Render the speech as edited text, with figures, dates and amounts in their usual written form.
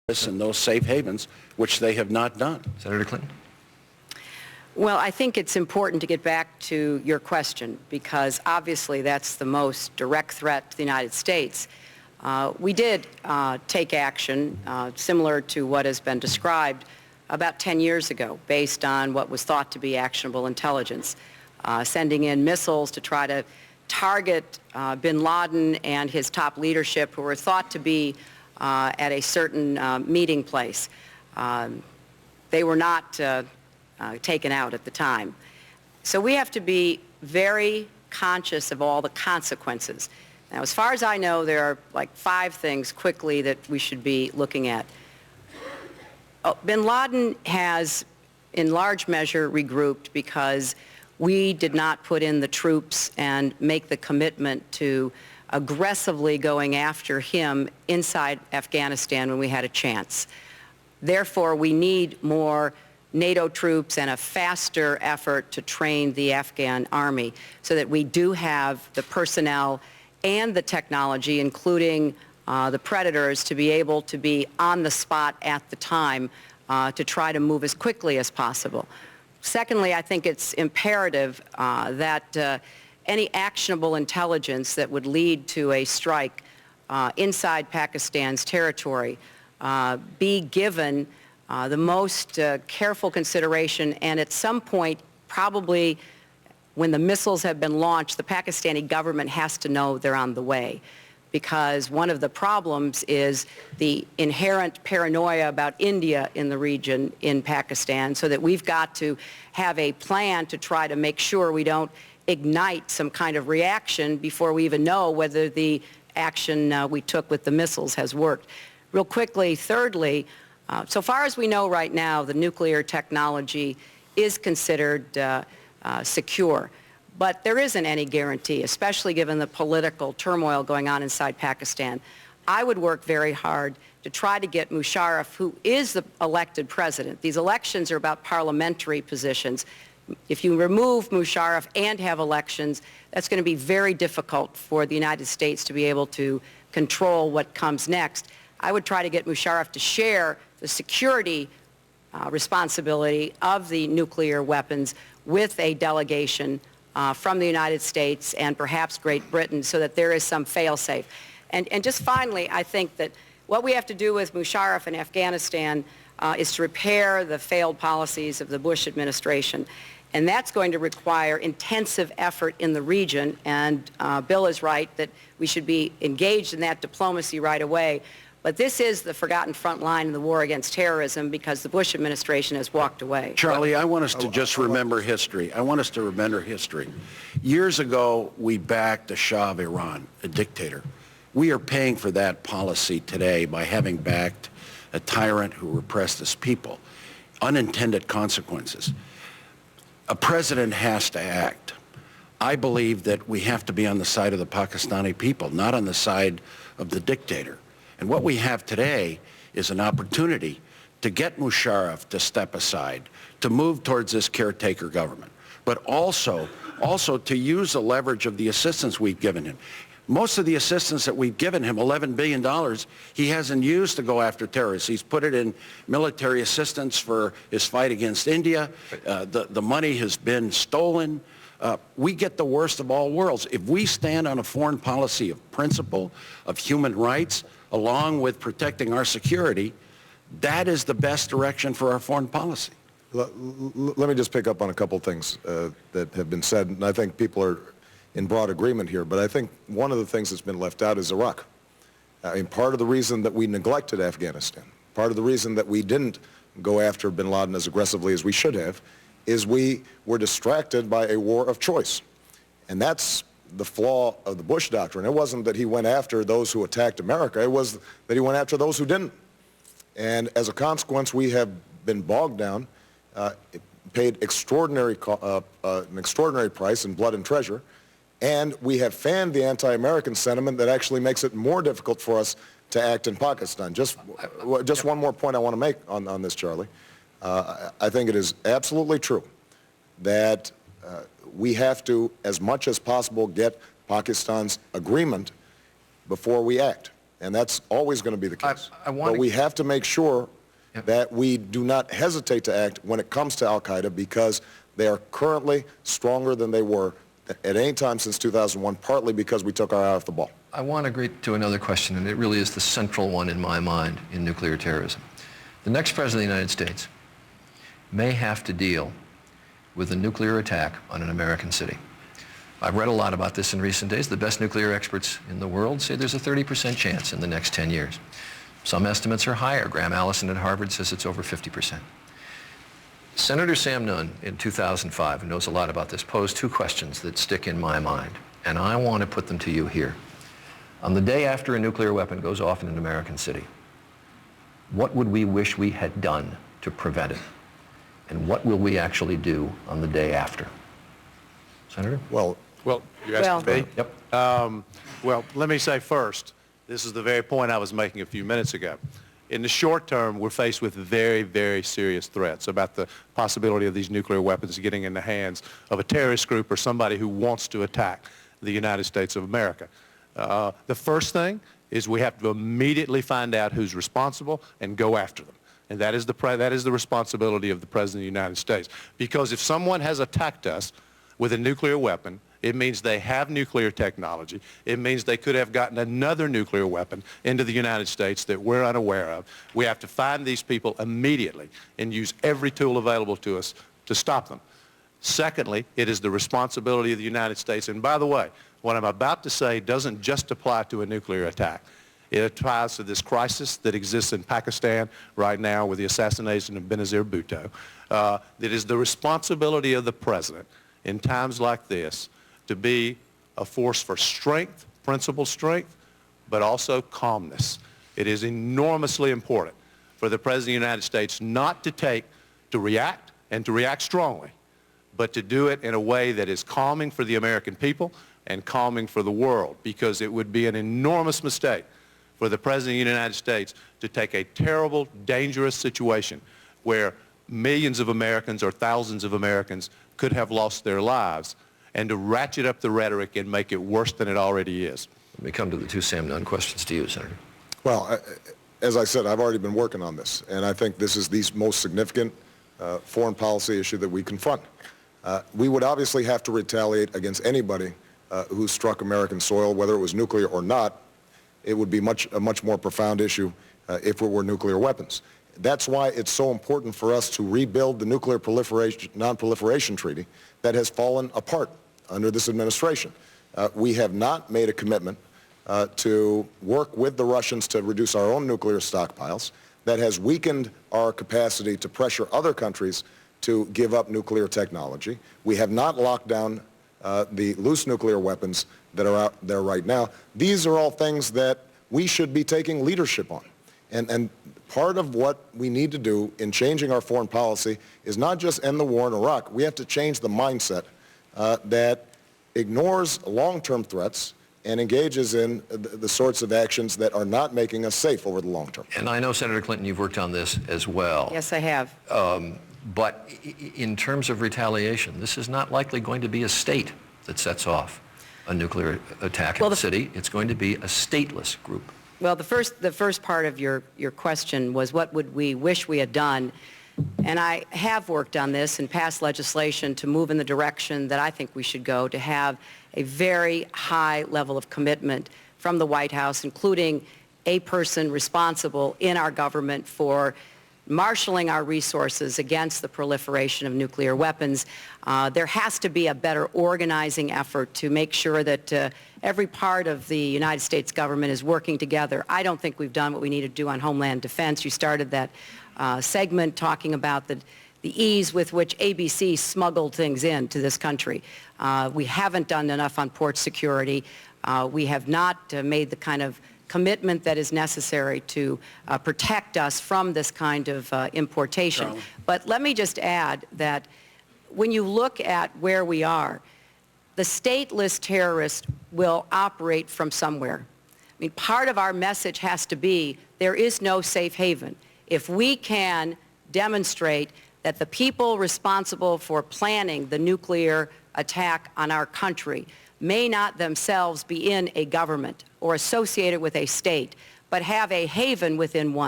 in those safe havens, which they have not done. Senator Clinton. Well, I think it's important to get back to your question because obviously that's the most direct threat to the United States. We did take action similar to what has been described about 10 years ago based on what was thought to be actionable intelligence, sending in missiles to try to target bin Laden and his top leadership who were thought to be at a certain meeting place. They were not taken out at the time. So we have to be very conscious of all the consequences. Now, as far as I know, there are like 5 things quickly that we should be looking at. Bin Laden has, in large measure, regrouped because we did not put in the troops and make the commitment to aggressively going after him inside Afghanistan when we had a chance. Therefore, we need more NATO troops and a faster effort to train the Afghan army so that we do have the personnel and the technology, including the Predators, to be able to be on the spot at the time to try to move as quickly as possible. Secondly, I think it's imperative that any actionable intelligence that would lead to a strike inside Pakistan's territory be given the most careful consideration, and at some point, probably when the missiles have been launched, the Pakistani government has to know they're on the way, because one of the problems is the inherent paranoia about India in the region in Pakistan, so that we've got to have a plan to try to make sure we don't ignite some kind of reaction before we even know whether the action we took with the missiles has worked. Real quickly, thirdly, so far as we know right now, the nuclear technology is considered secure. But there isn't any guarantee, especially given the political turmoil going on inside Pakistan. I would work very hard to try to get Musharraf, who is the elected president. These elections are about parliamentary positions. If you remove Musharraf and have elections, that's going to be very difficult for the United States to be able to control what comes next. I would try to get Musharraf to share the security responsibility of the nuclear weapons with a delegation from the United States and perhaps Great Britain, so that there is some fail-safe. And just finally, I think that what we have to do with Musharraf in Afghanistan is to repair the failed policies of the Bush administration. And that's going to require intensive effort in the region. And Bill is right that we should be engaged in that diplomacy right away. But this is the forgotten front line in the war against terrorism because the Bush administration has walked away. Charlie, I want us to just remember history. I want us to remember history. Years ago, we backed the Shah of Iran, a dictator. We are paying for that policy today by having backed a tyrant who repressed his people. Unintended consequences. A president has to act. I believe that we have to be on the side of the Pakistani people, not on the side of the dictator. And what we have today is an opportunity to get Musharraf to step aside, to move towards this caretaker government, but also to use the leverage of the assistance we've given him. Most of the assistance that we've given him, $11 billion, he hasn't used to go after terrorists. He's put it in military assistance for his fight against India. The money has been stolen. We get the worst of all worlds. If we stand on a foreign policy of principle, of human rights, along with protecting our security, that is the best direction for our foreign policy. Let me just pick up on a couple things that have been said, and I think people are in broad agreement here, but I think one of the things that's been left out is Iraq. I mean, part of the reason that we neglected Afghanistan, part of the reason that we didn't go after bin Laden as aggressively as we should have, is we were distracted by a war of choice. And that's the flaw of the Bush doctrine. It wasn't that he went after those who attacked America, it was that he went after those who didn't. And as a consequence, we have been bogged down, paid an extraordinary price in blood and treasure, and we have fanned the anti-American sentiment that actually makes it more difficult for us to act in Pakistan. Just one more point I want to make on this, Charlie. I think it is absolutely true that we have to, as much as possible, get Pakistan's agreement before we act. and that's always going to be the case. But we have to make sure Yep. that we do not hesitate to act when it comes to al-Qaeda, because they are currently stronger than they were at any time since 2001, partly because we took our eye off the ball. I want to agree to another question, and it really is the central one in my mind in nuclear terrorism. The next president of the United States may have to deal with a nuclear attack on an American city. I've read a lot about this in recent days. The best nuclear experts in the world say there's a 30% chance in the next 10 years. Some estimates are higher. Graham Allison at Harvard says it's over 50%. Senator Sam Nunn in 2005, who knows a lot about this, posed two questions that stick in my mind, and I want to put them to you here. On the day after a nuclear weapon goes off in an American city, what would we wish we had done to prevent it? And what will we actually do on the day after? Senator? Well, you asked me? Yep. Well, let me say first, this is the very point I was making a few minutes ago. In the short term, we're faced with very, very serious threats about the possibility of these nuclear weapons getting in the hands of a terrorist group or somebody who wants to attack the United States of America. The first thing is we have to immediately find out who's responsible and go after them. And that is the responsibility of the President of the United States. Because if someone has attacked us with a nuclear weapon, it means they have nuclear technology. It means they could have gotten another nuclear weapon into the United States that we're unaware of. We have to find these people immediately and use every tool available to us to stop them. Secondly, it is the responsibility of the United States. And by the way, what I'm about to say doesn't just apply to a nuclear attack. It applies to this crisis that exists in Pakistan right now with the assassination of Benazir Bhutto. It is the responsibility of the President in times like this to be a force for strength, principled strength, but also calmness. It is enormously important for the President of the United States not to react and to react strongly, but to do it in a way that is calming for the American people and calming for the world, because it would be an enormous mistake for the President of the United States to take a terrible, dangerous situation where millions of Americans or thousands of Americans could have lost their lives, and to ratchet up the rhetoric and make it worse than it already is. Let me come to the two Sam Nunn questions to you, Senator. Well, as I said, I've already been working on this, and I think this is the most significant foreign policy issue that we confront. We would obviously have to retaliate against anybody who struck American soil, whether it was nuclear or not. It would be a much more profound issue if it were nuclear weapons. That's why it's so important for us to rebuild the Nuclear Non-Proliferation Treaty that has fallen apart under this administration. We have not made a commitment to work with the Russians to reduce our own nuclear stockpiles. That has weakened our capacity to pressure other countries to give up nuclear technology. We have not locked down the loose nuclear weapons that are out there right now. These are all things that we should be taking leadership on. And part of what we need to do in changing our foreign policy is not just end the war in Iraq. We have to change the mindset that ignores long-term threats and engages in the sorts of actions that are not making us safe over the long term. And I know, Senator Clinton, you've worked on this as well. Yes, I have. But in terms of retaliation, this is not likely going to be a state that sets off a nuclear attack in the city. It's going to be a stateless group. Well, the first part of your question was what would we wish we had done, and I have worked on this and passed legislation to move in the direction that I think we should go, to have a very high level of commitment from the White House, including a person responsible in our government for marshaling our resources against the proliferation of nuclear weapons. There has to be a better organizing effort to make sure that every part of the United States government is working together. I don't think we've done what we need to do on Homeland Defense. You started that segment talking about the ease with which ABC smuggled things into this country. We haven't done enough on port security. We have not made the kind of commitment that is necessary to protect us from this kind of importation. Charlie. But let me just add that when you look at where we are, the stateless terrorist will operate from somewhere. I mean, part of our message has to be there is no safe haven. If we can demonstrate that the people responsible for planning the nuclear attack on our country may not themselves be in a government or associated with a state, but have a haven within one.